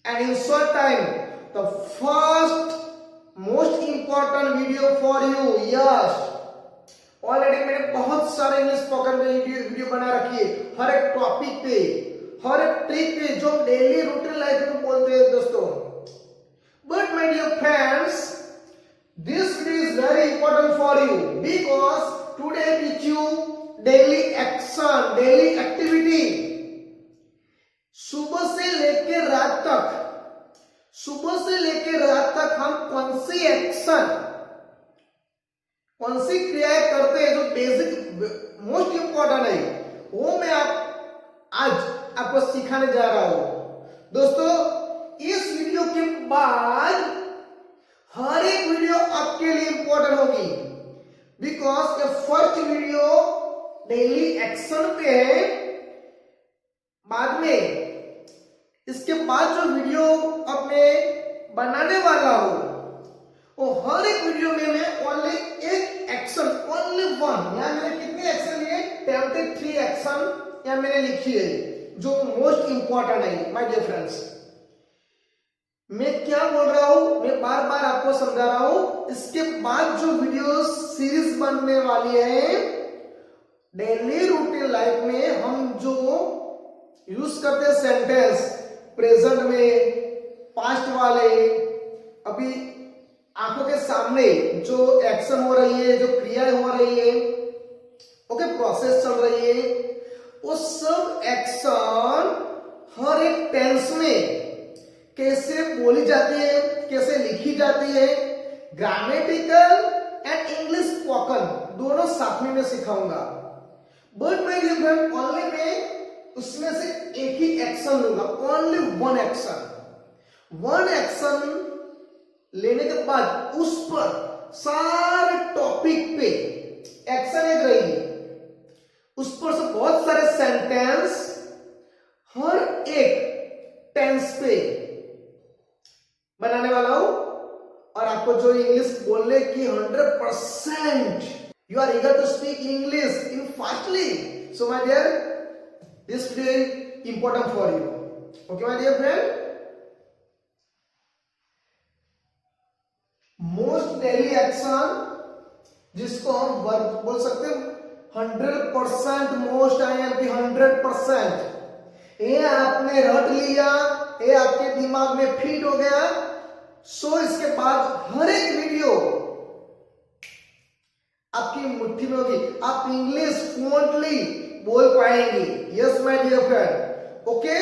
and in short time the first most important video for you. Yes, already मैंने बहुत सारे English spoken में video बना रखी है, हर एक टॉपिक पे, हर एक ट्रिक पे, जो डेली रूटीन लाइफ में बोलते हैं दोस्तों. But my dear friends, this video is very important for you because today I teach you daily action, daily activity. सुबह से लेकर रात तक, सुबह से लेकर रात तक हम कौन सी एक्शन, कौन सी क्रियाएं करते हैं जो बेसिक मोस्ट इंपॉर्टेंट है, वो मैं आज आपको सिखाने जा रहा हूं. दोस्तों, इस वीडियो के बाद हर एक वीडियो आपके लिए इंपॉर्टेंट होगी बिकॉज ये फर्स्ट वीडियो डेली एक्शन पे है. बाद में इसके बाद जो वीडियो अब मैं बनाने वाला हूं वो हर एक वीडियो में मैं ओनली एक एक्शन, ओनली वन, यहां मैंने कितने एक्शन लिए, 23 एक्शन यहां मैंने लिखी है जो मोस्ट इंपॉर्टेंट है. माय डियर फ्रेंड्स, मैं क्या बोल रहा हूं, मैं बार बार आपको समझा रहा हूं. इसके बाद जो वीडियो सीरीज बनने वाली है डेली रूटीन लाइफ में, हम जो यूज करते हैं सेंटेंस प्रेजेंट में, पास्ट वाले, अभी आंखों के सामने जो एक्शन हो रही है, जो क्रियाएं हो रही है, ओके, प्रोसेस चल रही है, वो सब एक्शन हर एक टेंस में कैसे बोली जाती है, कैसे लिखी जाती है, ग्रामेटिकल एंड इंग्लिश स्पोकन दोनों साथ में मैं सिखाऊंगा. बट मैं ये ओनली मैं उसमें से एक ही एक्शन लूंगा, only one action. One action लेने के बाद उस पर सारे टॉपिक पे एक्शन एक रहेगी, उस पर से बहुत सारे सेंटेंस हर एक टेंस पे बनाने वाला हूं. और आपको जो इंग्लिश बोलने की 100% you are eager to speak English in fastly. So my dear, this video is important for you. Okay my dear friend, most daily action जिसको हम वर्क बोल सकते हैं 100% मोस्ट, आई एम 100%. ये आपने रट लिया, ये आपके दिमाग में फिट हो गया. सो इसके बाद हर एक वीडियो आपकी मुट्ठी में होगी, आप इंग्लिश फ्लुएंटली बोल पाएंगे. Yes my dear friend, okay,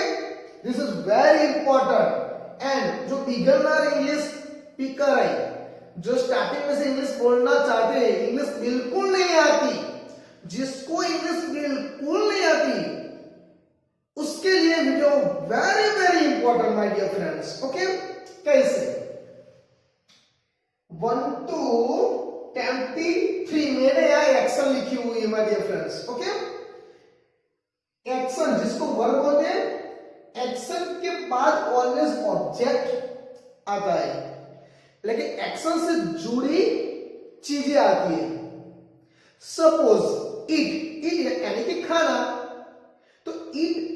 this is very important. And जो बिगिनर इंग्लिश स्पीकर है, जो स्टार्टिंग में से इंग्लिश बोलना चाहते हैं, इंग्लिश बिल्कुल नहीं आती, जिसको इंग्लिश बिल्कुल नहीं आती, उसके लिए video very very important my dear friends. Okay, कैसे 1 to 23 मैंने यहाँ एक्शन लिखी हुई है my dear friends. Okay, action जिसको वर्ब बोलते हैं, एक्शन के बाद ऑलवेज ऑब्जेक्ट आता है, लेकिन एक्शन से जुड़ी चीजें आती है. सपोज ईट यानी कि खाना, तो ईट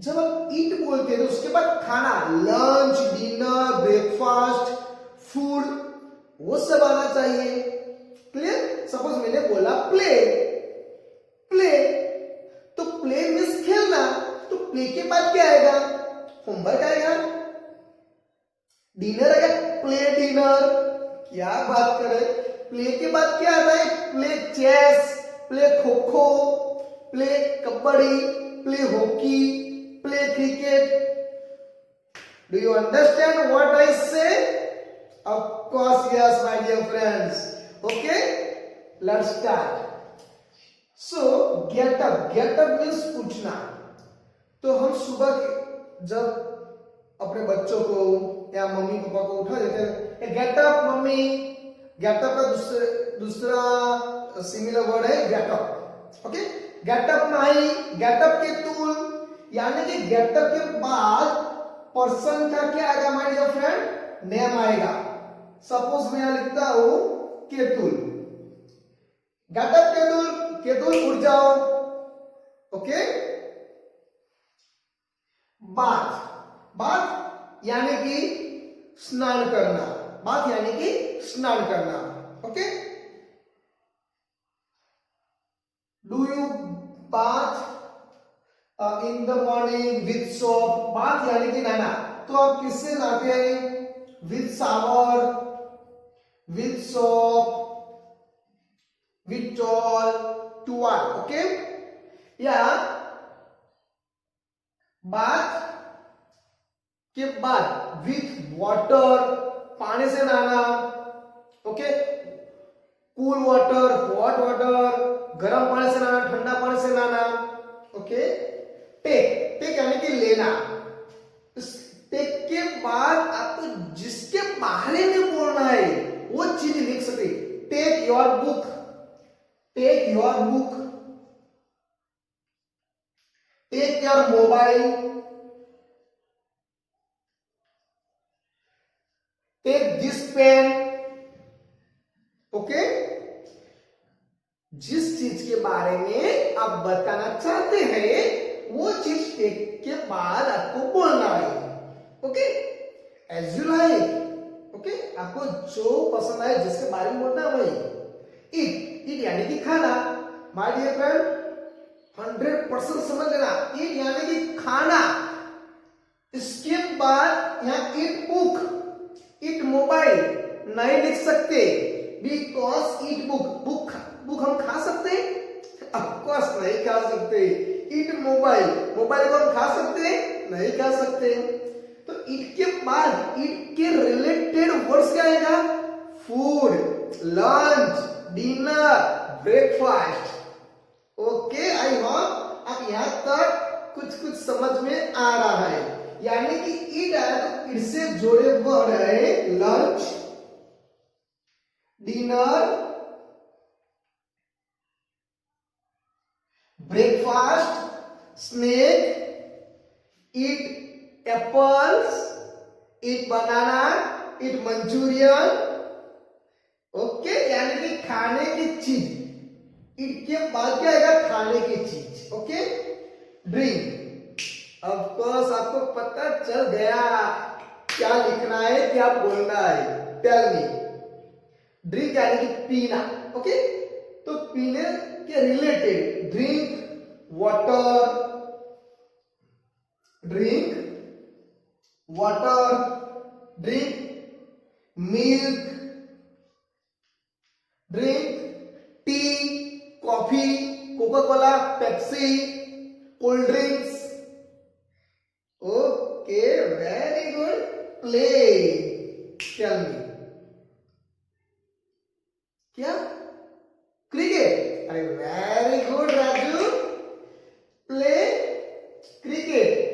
जब हम ईट बोलते हैं तो उसके बाद खाना, लंच, डिनर, ब्रेकफास्ट, फूड, वो सब आना चाहिए. क्लियर? सपोज मैंने बोला प्ले, प्ले, तो प्ले मीन्स खेलना, तो प्ले के बाद क्या आएगा, होमवर्क आएगा. डिनर आएगा, प्ले डिनर. क्या बात करें, प्ले के बाद क्या आता है, play chess, play kho kho, play kabaddi, play hockey, play cricket. Do you understand what I say? Of course yes my dear friends. Okay, let's start. So get up means उठना. तो हम सुबह जब अपने बच्चों को या मम्मी पापा को उठा देते हैं, get up mummy. Get up का दूसरा सिमिलर वर्ड है get up. Okay, get up Mahi, get up के टूल, यानी कि गेटअप के बाद पर्सन का क्या आएगा माय डियर फ्रेंड, नेम आएगा. सपोज मैं यहां लिखता हूं केतुल, गेटअप केतुल, केतुल उठ जाओ. ओके, बात, बात यानी कि स्नान करना, बाथ यानी कि स्नान करना। Okay, do you bath in the morning with soap? Bath यानी कि नहाना, तो आप किससे नहाते हैं? With shower, with soap, with towel. Okay, या बाथ के बाद विथ वाटर, पानी से नहाना। Okay, cool water, hot water, गर्म पानी से नहाना, ठंडा पानी से नहाना। ओके, टेक, टेक यानी कि लेना। इस टेक के बाद आपको जिसके बारे में बोलना है वो चीज लिख सके। Take your book, take your book, take your mobile, take this pen. Okay, जिस चीज के बारे में आप बताना चाहते हैं वो चीज टेक के बाद आपको बोलना है। Okay, as you like. Okay, आपको जो पसंद आए जिसके बारे में बोलना है वही। ईट, ईट यानी कि खाना। माय डियर फ्रेंड, 100% समझ लेना, ईट यानी कि खाना। इसके बाद यहाँ ईट बुक, ईट मोबाइल नहीं लिख सकते, बिकॉज ईट बुक, बुक हम खा सकते हैं? ऑफकोर्स नहीं खा सकते। ईट मोबाइल, मोबाइल को हम खा सकते हैं? नहीं खा सकते। तो ईट के बाद ईट के रिलेटेड वर्ड्स क्या आएगा? Food, lunch, dinner, breakfast. Okay, I hope आप यहां तक कुछ समझ में आ रहा है। यानी कि ईट आया तो ईट से जुड़े वर्ड है lunch, dinner, breakfast, snack, eat apples, eat banana, eat manchurian। Okay, यानी कि खाने की चीज। eat के बाद क्या आएगा? खाने की चीज। ओके, ड्रिंक, ऑफ कोर्स आपको पता चल गया क्या लिखना है, क्या बोलना है। टेल मी, ड्रिंक यानी कि पीना। ओके, तो पीने के related drink water, drink water, drink milk, drink tea, coffee, Coca Cola, Pepsi, cold drinks. Okay, very good. Play, tell me, क्या? क्रिकेट। अरे very good Raju, play cricket,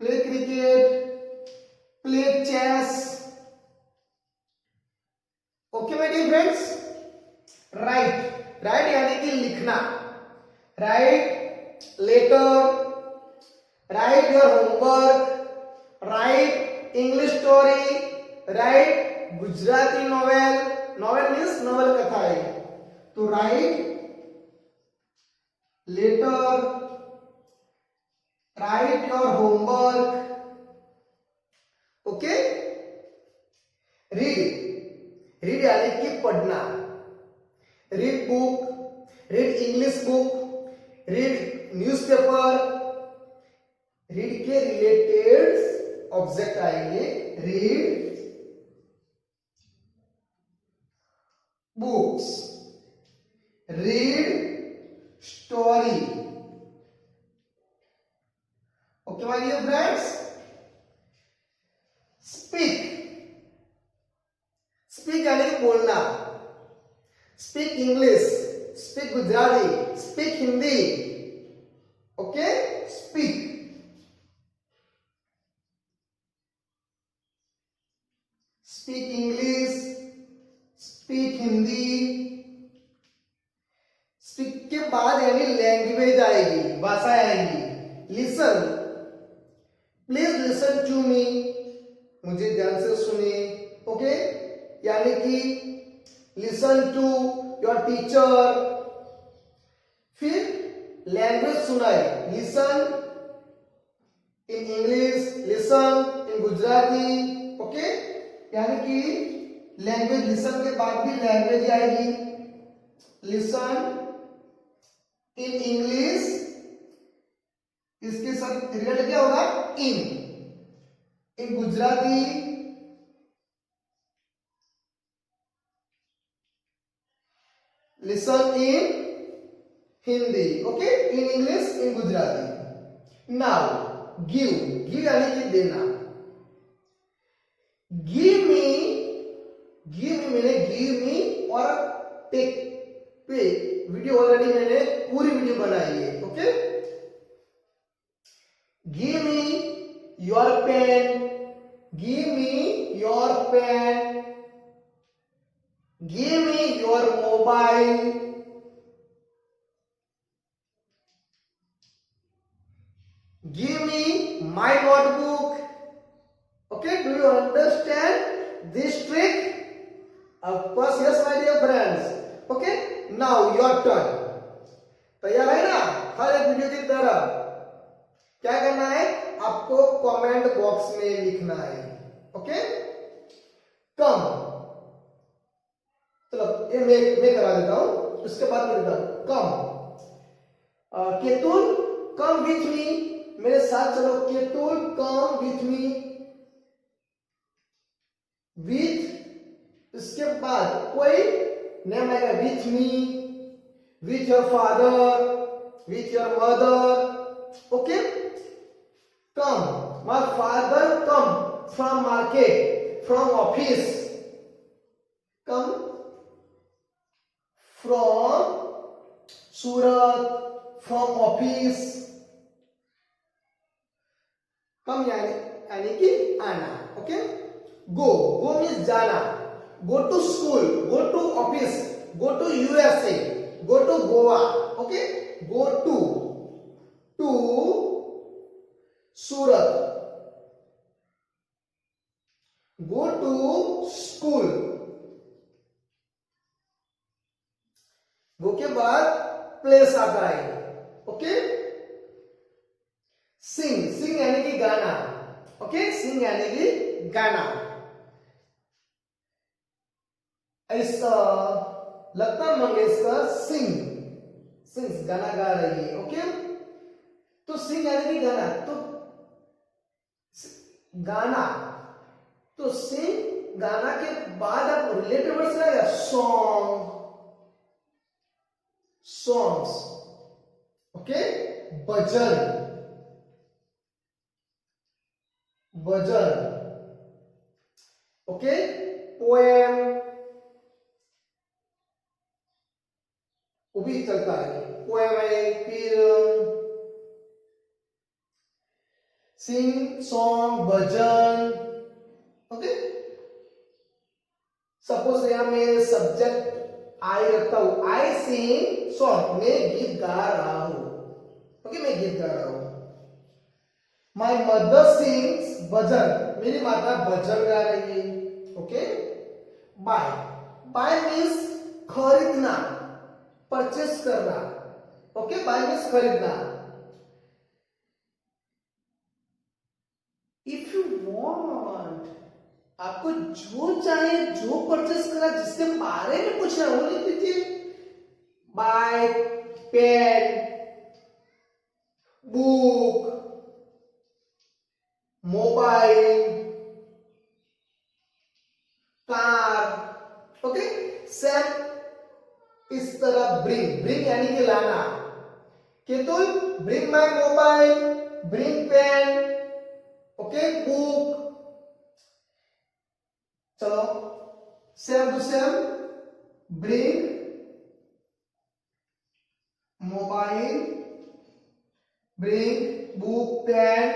play cricket, play chess. Okay my dear friends, write, write यानी कि लिखना। Write letter, write your homework, write English story, write Gujarati novel. Novel means novel कथा है, तो write letter, write your homework. Okay, read, read यानी कि पढ़ना। Read book, read English book, read newspaper. Read के रिलेटेड ऑब्जेक्ट आएंगे, read books, read story. Okay my dear friends, speak, speak यानी कि बोलना। Speak English, speak Gujarati, speak Hindi. Okay, speak, speak English, speak Hindi. Speak के बाद यानी लैंग्वेज आएगी, भाषा आएगी। Listen, please listen to me, मुझे ध्यान से सुनिए। ओके, यानी कि लिसन टू योर टीचर। फिर लैंग्वेज सुनाए, listen in English, listen in Gujarati. Okay, यानी कि लैंग्वेज, लिसन के बाद भी लैंग्वेज आएगी। लिसन इन इंग्लिश, इसके साथ रिलेटेड क्या होगा, in Gujarati, listen in Hindi. Okay, in English in Gujarati. Now give, give यानी कि देना। गिव मी मैंने गिव मी और टेक पे वीडियो ऑलरेडी मैंने पूरी वीडियो बनाई है। Okay, give me your pen, give me your pen, give me your mobile, give me my notebook. Okay, do you understand this trick? Of course, yes, my dear friends. Okay, now your turn. तैयार है ना? हर एक video की तरह क्या करना है, आपको कमेंट बॉक्स में लिखना है। ओके, कम, चलो ये मैं करा देता हूं, उसके बाद मैं देता हूं। कम, केतुल कम विथ मी, मेरे साथ चलो। Ketul come with me, with, इसके बाद कोई नेम आएगा, with me, with your father, with your mother. Okay, come, my father come from market, from office, come from Surat, from office. Come यानी कि आना। ओके, गो, गो मीन्स जाना। Go to school, go to office, go to USA, go to Goa. Okay, go to Surat, go to school. Go के बाद place आता है। Okay, सिंग, सिंग यानी कि गाना। ओके, सिंग यानी कि गाना। ऐसा लता मंगेशकर सिंग गाना गा रही है। ओके, तो सिंग यानी कि गाना, तो गाना, तो सिंग गाना के बाद आप रिलेटेड वर्ड्स आएगा, सॉन्ग, सॉन्ग्स। ओके, भजन, भजन। ओके, पोएम, वो भी चलता है, पोएम है। फिर सिंग, सॉन्ग, भजन। ओके, सपोज यहां मैं सब्जेक्ट आई रखता हूं, आई सिंग सॉन्ग, मैं गीत गा रहा हूं। ओके, मैं गीत गा रहा हूं। माय मदर सिंग्स भजन, मेरी माता भजन गा रही है। ओके, बाय, बाय मीन्स खरीदना, परचेस करना। ओके, बाय मीन्स खरीदना। इफ यू वांट, आपको जो चाहे, जो परचेस करा, जिसके बारे में पूछना वो लिख दीजिए। By pen, book, mobile, car. Okay, same इस तरह ब्रिंग यानी कि लाना। Ketul bring my mobile, bring pen. Okay, book. चलो same to same, bring mobile, bring book, pen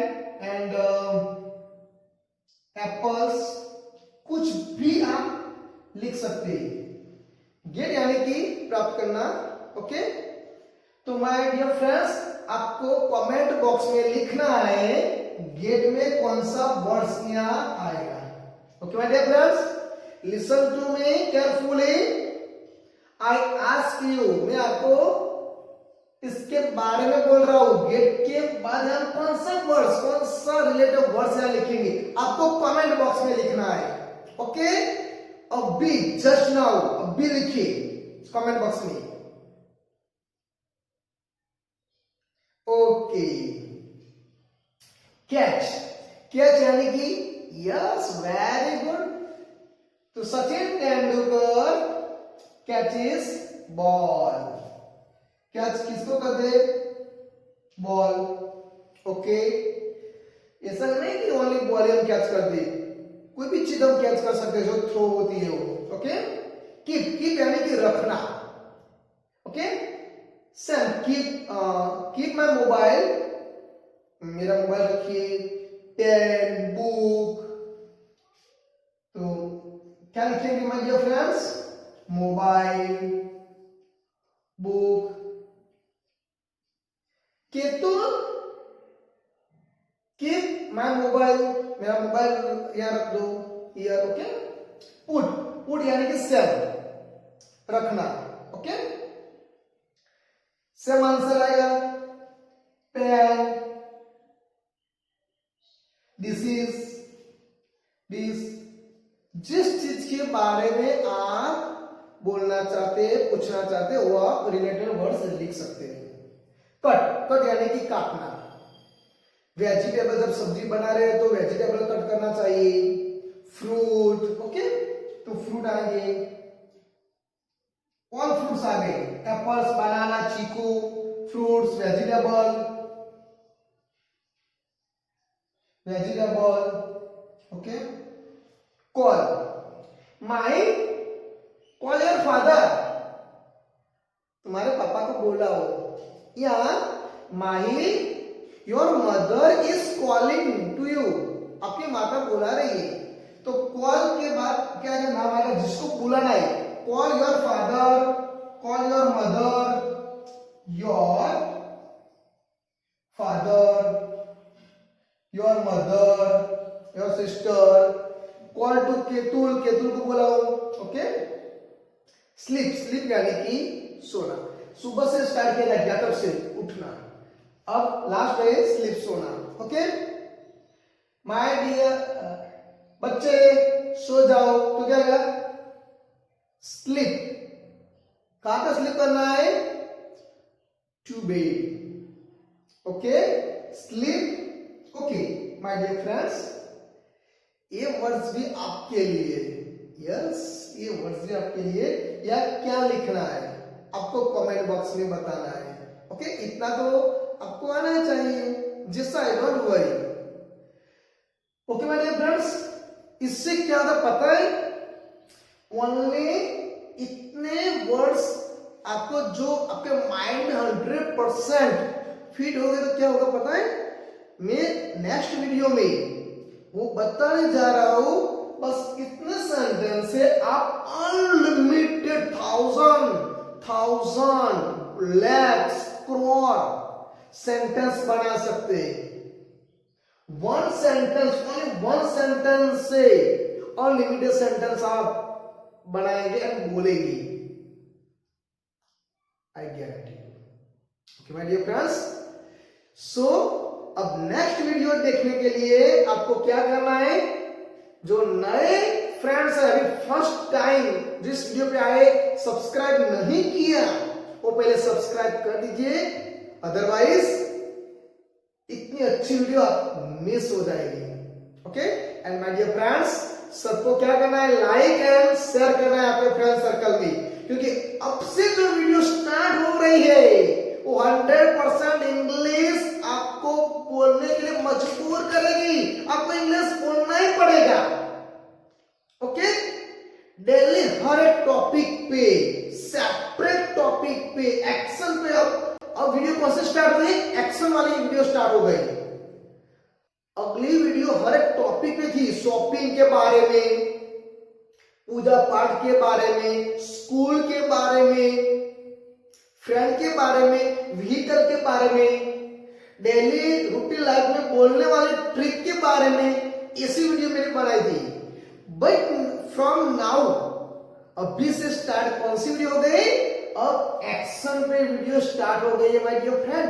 and apples. कुछ भी आप लिख सकते हैं। गेट यानी कि प्राप्त करना। ओके, तो माय डियर फ्रेंड्स, आपको कमेंट बॉक्स में लिखना है गेट में कौन सा वर्ड्स यहां आएगा। Okay my dear friends, listen to me carefully. I ask you, मैं आपको इसके बारे में बोल रहा हूं। गेट के बाद हम कौन सा वर्ड्स, कौन सा रिलेटिव वर्ड्स यहां लिखेंगे, आपको कमेंट बॉक्स में लिखना है। ओके, अभी जस्ट नाउ अभी लिखिए कमेंट बॉक्स में। ओके, कैच, कैच यानी कि यस, वेरी गुड। तो Sachin Tendulkar catches ball. Catch किसको कर दे, बॉल। ओके, ऐसा नहीं कि ओनली बॉल हम कैच कर दे, कोई भी चीज हम कैच कर सकते हैं जो थ्रो होती है वो। ओके, कीप, कीप यानी कि रखना। Okay, same keep my mobile, मेरा मोबाइल रखिए, पेन, बुक। तो क्या लिखेंगे my dear friends, mobile, book. Ketul, keep my mobile, मेरा मोबाइल यहां रख दो, हियर। ओके, पुट, पुट यानी कि सेम, रखना। ओके, सेम आंसर आएगा, पेन, दिस इज, दिस। जिस चीज के बारे में आप बोलना चाहते हैं, पूछना चाहते हैं, वो आप रिलेटेड वर्ड्स लिख सकते हैं। कट, कट यानी कि काटना। वेजिटेबल, जब सब्जी बना रहे हैं तो वेजिटेबल कट करना चाहिए। फ्रूट, ओके, तो फ्रूट आएंगे, कौन फ्रूट्स आ गए, apples, banana, chikoo, fruits, vegetable, vegetable. Okay, call, my, call your father, तुम्हारे पापा को बोला हो, या Mahi your mother is calling to you, आपकी माता बुला रही है। तो कॉल के बाद क्या नाम आएगा, जिसको बुलाना है। Call your father, call your mother, your father, your mother, your sister. Call to Ketul, Ketul को बुलाओ। ओके, स्लीप, स्लीप यानी कि सोना। सुबह से स्टार्ट किया जाएगा, तब से उठना, अब लास्ट है स्लीप, सोना। ओके, माय डियर बच्चे सो जाओ, तो क्या होगा, स्लीप। कहां पे स्लीप करना है, to bed. Okay, sleep. Okay my dear friends, ये वर्ड्स भी आपके लिए, यस, ये वर्ड्स भी आपके लिए। या क्या लिखना है आपको कमेंट बॉक्स में बताना है। ओके, इतना तो आपको आना चाहिए, जिससे I don't worry. Okay my dear friends, इससे क्या होता पता है, ओनली इतने वर्ड्स आपको जो आपके माइंड में 100% फिट हो गए तो क्या होगा पता है, मैं नेक्स्ट वीडियो में वो बताने जा रहा हूं। बस इतने सेंटेंस से आप unlimited thousand lakhs crore sentence बना सकते हैं। One sentence, only one sentence से अनलिमिटेड सेंटेंस आप बनाएंगे एंड बोलेंगे, I guarantee. Okay my dear friends, so अब नेक्स्ट वीडियो देखने के लिए आपको क्या करना है, जो नए फ्रेंड्स है, अभी फर्स्ट टाइम जिस वीडियो पे आए, सब्सक्राइब नहीं किया, वो पहले सब्सक्राइब कर दीजिए, अदरवाइज इतनी अच्छी वीडियो मिस हो जाएगी। Okay, and my dear friends, सबको क्या करना है, लाइक एंड शेयर करना है आपके फ्रेंड सर्कल में, क्योंकि अब से जो वीडियो स्टार्ट हो रही है वो 100% इंग्लिश आपको बोलने के लिए मजबूर करेगी, आपको इंग्लिश बोलना ही पड़ेगा। ओके, डेली हर एक टॉपिक पे, सेपरेट टॉपिक पे, एक्शन पे। अब वीडियो कौन से स्टार्ट हुई, एक्शन वाली वीडियो स्टार्ट हो गई। अगली वीडियो हर एक टॉपिक पे थी, शॉपिंग के बारे में, पूजा पाठ के बारे में, स्कूल के बारे में, फ्रेंड के बारे में, व्हीकल के बारे में, डेली रूटीन लाइफ में बोलने वाले ट्रिक के बारे में, ऐसी वीडियो मैंने बनाई थी। बट फ्रॉम नाउ, अभी से स्टार्ट कौन सी वीडियो हो गई, अब एक्शन पे वीडियो स्टार्ट हो गई है my dear friend.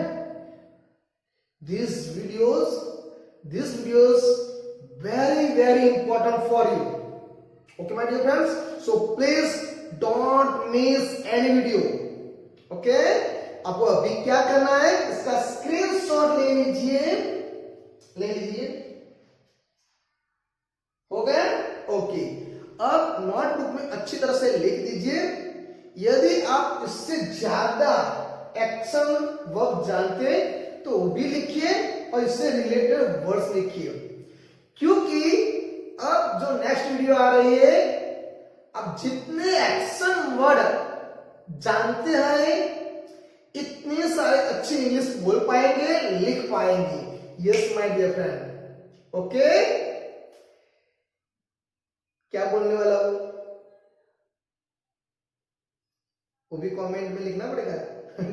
These videos very important for you. Okay my dear friends, so please don't miss any video. Okay, आपको अभी क्या करना है, इसका स्क्रीनशॉट ले लीजिए. हो गया. ओके, अब नोटबुक में अच्छी तरह से लिख दीजिए. यदि आप इससे ज्यादा एक्शन वर्ब जानते तो वो भी लिखिए और इससे रिलेटेड वर्ड्स लिखिए, क्योंकि अब जो नेक्स्ट वीडियो आ रही है, अब जितने एक्शन वर्ड जानते हैं इतने सारे अच्छी इंग्लिश बोल पाएंगे, लिख पाएंगे. Yes my dear friend. Okay, क्या बोलने वाला हूं वो भी कमेंट में लिखना पड़ेगा.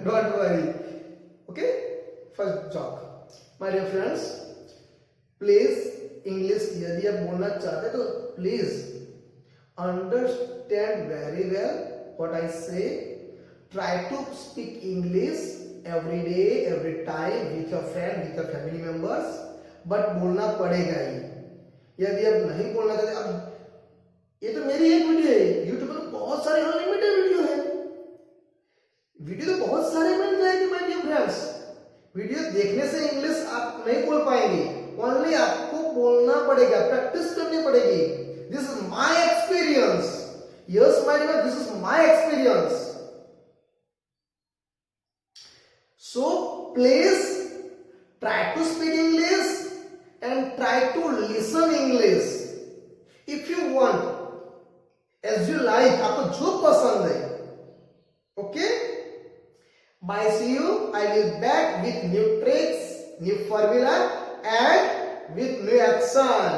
Don't worry. Okay, first job my dear friends, please English यदि आप बोलना चाहते तो please understand very well what I say. Try to speak English every day every time with your friend, with your family members, but बोलना पड़ेगा ही. यदि आप नहीं बोलना चाहते, अब ये तो मेरी एक वीडियो है, यूट्यूब पर बहुत सारे अनलिमिटेड वीडियो है. वीडियो तो बहुत सारे मिल जाएंगे माय डियर फ्रेंड्स. वीडियो देखने से इंग्लिश आप नहीं बोल पाएंगे, ओनली आपको बोलना पड़ेगा, प्रैक्टिस करनी पड़ेगी. This is my experience. Yes my dear, this is my experience. So please try to speak English and try to listen English if you want, as you like, आपको जो पसंद है. Okay, bye, see you. I will back with new tricks, new formula and with new action.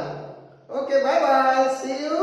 Okay, bye bye, see you.